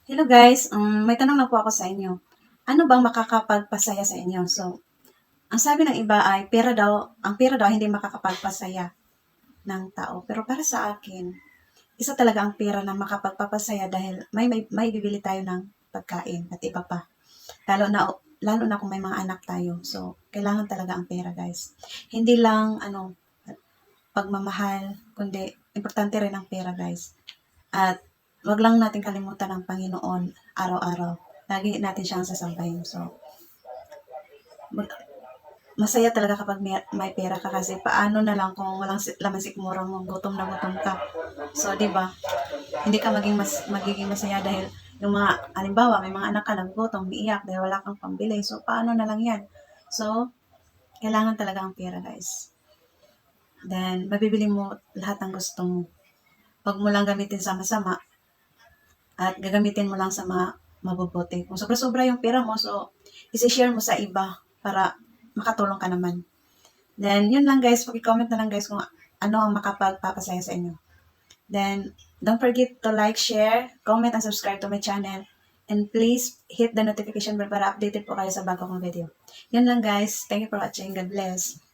Hello guys, may tanong lang po ako sa inyo. Ano bang makakapagpasaya sa inyo? So, ang sabi ng iba ay ang pera daw hindi makakapagpasaya ng tao. Pero para sa akin, isa talaga ang pera na makapagpapasaya dahil may bibili tayo ng pagkain at iba pa. Lalo na lalo na kung may mga anak tayo. So, kailangan talaga ang pera, guys. Hindi lang pagmamahal, kundi importante rin ang pera, guys. At wag lang natin kalimutan ang Panginoon araw-araw. Lagi natin siyang sasambahin. So, masaya talaga kapag may pera ka kasi paano na lang kung walang laman sikmura mo, gutom na gutom ka. So, di ba? Hindi ka magiging masaya dahil yung mga, halimbawa, may mga anak ka nagugutom, umiiyak dahil wala kang pambili. So, paano na lang yan? So, kailangan talaga ang pera, guys. Then, mabibili mo lahat ng gusto mo. Huwag mo lang gamitin sa masama at gagamitin mo lang sa mga mabubuti. Kung sobra-sobra yung pera mo, so, isi-share mo sa iba para makatulong ka naman. Then, yun lang guys. Pag-comment na lang guys kung ano ang makapagpapasaya sa inyo. Then, don't forget to like, share, comment, and subscribe to my channel. And please hit the notification bell para updated po kayo sa bago kong video. Yun lang guys. Thank you for watching. God bless.